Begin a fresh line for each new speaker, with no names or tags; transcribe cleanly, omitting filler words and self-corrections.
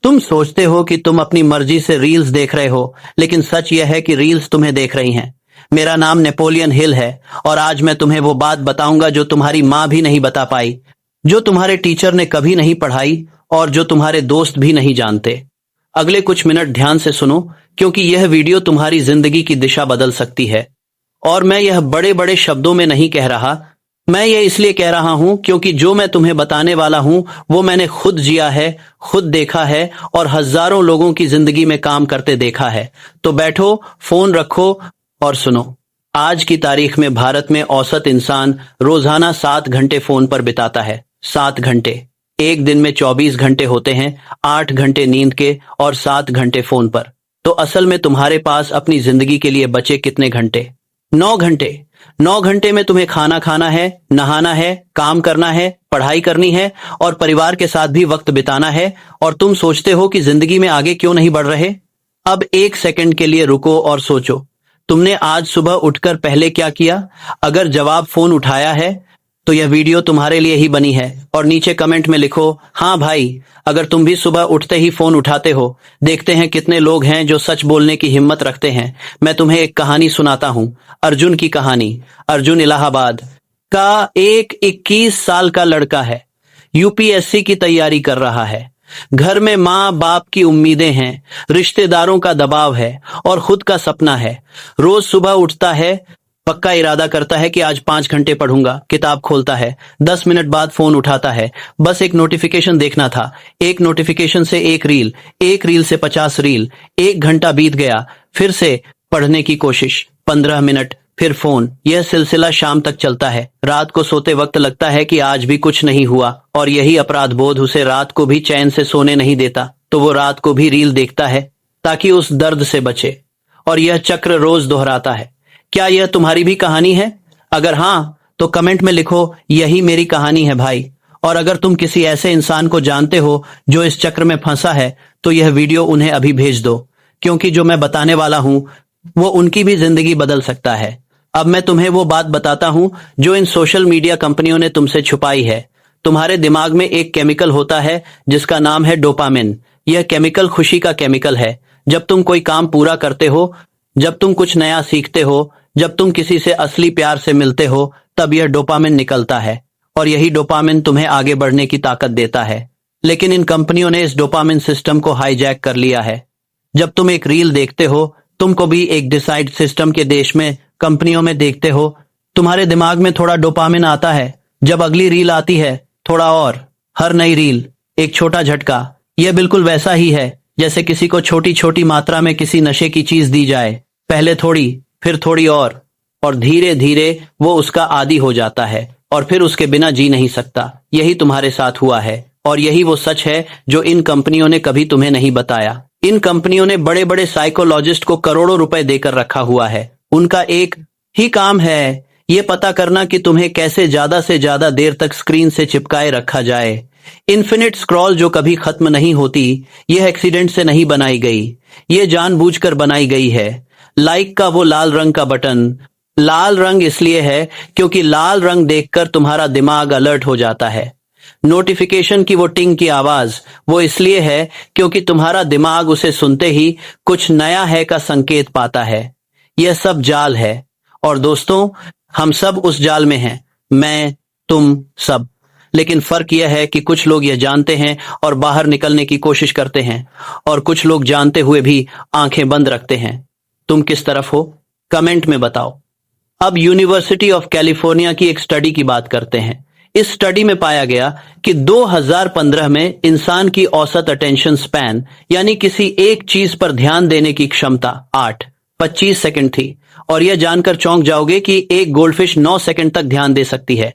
तुम सोचते हो कि तुम अपनी मर्जी से रील्स देख रहे हो, लेकिन सच यह है कि रील्स तुम्हें देख रही हैं। मेरा नाम नेपोलियन हिल है और आज मैं तुम्हें वो बात बताऊंगा जो तुम्हारी माँ भी नहीं बता पाई, जो तुम्हारे टीचर ने कभी नहीं पढ़ाई और जो तुम्हारे दोस्त भी नहीं जानते। अगले कुछ मिनट ध्यान से सुनो, क्योंकि यह वीडियो तुम्हारी जिंदगी की दिशा बदल सकती है। और मैं यह बड़े बड़े शब्दों में नहीं कह रहा, मैं ये इसलिए कह रहा हूं क्योंकि जो मैं तुम्हें बताने वाला हूं वो मैंने खुद जिया है, खुद देखा है और हजारों लोगों की जिंदगी में काम करते देखा है। तो बैठो, फोन रखो और सुनो। आज की तारीख में भारत में औसत इंसान रोजाना 7 घंटे फोन पर बिताता है। 7 घंटे। एक दिन में 24 घंटे होते हैं, 8 घंटे नींद के और 7 घंटे फोन पर। तो असल में तुम्हारे पास अपनी जिंदगी के लिए बचे कितने घंटे? 9 घंटे। 9 घंटे में तुम्हें खाना खाना है, नहाना है, काम करना है, पढ़ाई करनी है और परिवार के साथ भी वक्त बिताना है। और तुम सोचते हो कि जिंदगी में आगे क्यों नहीं बढ़ रहे? अब 1 सेकंड के लिए रुको और सोचो, तुमने आज सुबह उठकर पहले क्या किया? अगर जवाब फोन उठाया है तो यह वीडियो तुम्हारे लिए ही बनी है। और नीचे कमेंट में लिखो, हाँ भाई। अगर तुम भी सुबह उठते ही फोन उठाते हो। देखते हैं कितने लोग हैं जो सच बोलने की हिम्मत रखते हैं। मैं तुम्हें एक कहानी सुनाता हूं, अर्जुन की कहानी। अर्जुन इलाहाबाद का एक 21 साल का लड़का है। यूपीएससी की तैयारी कर रहा है। घर में माँ बाप की उम्मीदें हैं, रिश्तेदारों का दबाव है और खुद का सपना है। रोज सुबह उठता है, पक्का इरादा करता है कि आज 5 घंटे पढ़ूंगा। किताब खोलता है, 10 मिनट बाद फोन उठाता है। बस एक नोटिफिकेशन देखना था। एक नोटिफिकेशन से एक रील, एक रील से 50 रील। 1 घंटा बीत गया। फिर से पढ़ने की कोशिश, 15 मिनट, फिर फोन। यह सिलसिला शाम तक चलता है। रात को सोते वक्त लगता है कि आज भी कुछ नहीं हुआ और यही अपराध बोध उसे रात को भी चैन से सोने नहीं देता। तो वो रात को भी रील देखता है ताकि उस दर्द से बचे। और यह चक्र रोज दोहराता है। क्या यह तुम्हारी भी कहानी है? अगर हाँ, तो कमेंट में लिखो, यही मेरी कहानी है भाई। और अगर तुम किसी ऐसे इंसान को जानते हो जो इस चक्र में फंसा है, तो यह वीडियो उन्हें अभी भेज दो, क्योंकि जो मैं बताने वाला हूं वो उनकी भी जिंदगी बदल सकता है। अब मैं तुम्हें वो बात बताता हूं जो इन सोशल मीडिया कंपनियों ने तुमसे छुपाई है। तुम्हारे दिमाग में एक केमिकल होता है जिसका नाम है डोपामिन। यह केमिकल खुशी का केमिकल है। जब तुम कोई काम पूरा करते हो, जब तुम कुछ नया सीखते हो, जब तुम किसी से असली प्यार से मिलते हो, तब यह डोपामिन निकलता है और यही डोपामिन तुम्हें आगे बढ़ने की ताकत देता है। लेकिन इन कंपनियों ने इस डोपामिन सिस्टम को हाईजैक कर लिया है। जब तुम एक रील देखते हो, तुमको भी एक डिसाइड सिस्टम के देश में कंपनियों में देखते हो, तुम्हारे दिमाग में थोड़ा डोपामिन आता है। जब अगली रील आती है, थोड़ा और। हर नई रील एक छोटा झटका। यह बिल्कुल वैसा ही है जैसे किसी को छोटी छोटी मात्रा में किसी नशे की चीज दी जाए। पहले थोड़ी, फिर थोड़ी और धीरे धीरे वो उसका आदी हो जाता है और फिर उसके बिना जी नहीं सकता। यही तुम्हारे साथ हुआ है और यही वो सच है जो इन कंपनियों ने कभी तुम्हें नहीं बताया। इन कंपनियों ने बड़े बड़े साइकोलॉजिस्ट को करोड़ों रुपए देकर रखा हुआ है। उनका एक ही काम है ये पता करना कि तुम्हें कैसे ज्यादा से ज्यादा देर तक स्क्रीन से चिपकाए रखा जाए। इन्फिनिट स्क्रॉल जो कभी खत्म नहीं होती, यह एक्सीडेंट से नहीं बनाई गई, ये जानबूझकर बनाई गई है। लाइक का वो लाल रंग का बटन लाल रंग इसलिए है क्योंकि लाल रंग देखकर तुम्हारा दिमाग अलर्ट हो जाता है। नोटिफिकेशन की वो टिंग की आवाज वो इसलिए है क्योंकि तुम्हारा दिमाग उसे सुनते ही कुछ नया है का संकेत पाता है। यह सब जाल है और दोस्तों, हम सब उस जाल में हैं। मैं, तुम सब। लेकिन फर्क यह है कि कुछ लोग यह जानते हैं और बाहर निकलने की कोशिश करते हैं और कुछ लोग जानते हुए भी आंखें बंद रखते हैं। तुम किस तरफ हो? कमेंट में बताओ। अब यूनिवर्सिटी ऑफ कैलिफोर्निया की एक स्टडी की बात करते हैं। इस स्टडी में पाया गया कि 2015 में इंसान की औसत अटेंशन स्पैन यानी किसी एक चीज पर ध्यान देने की क्षमता 25 सेकंड थी। और यह जानकर चौंक जाओगे कि एक गोल्डफिश 9 सेकंड तक ध्यान दे सकती है।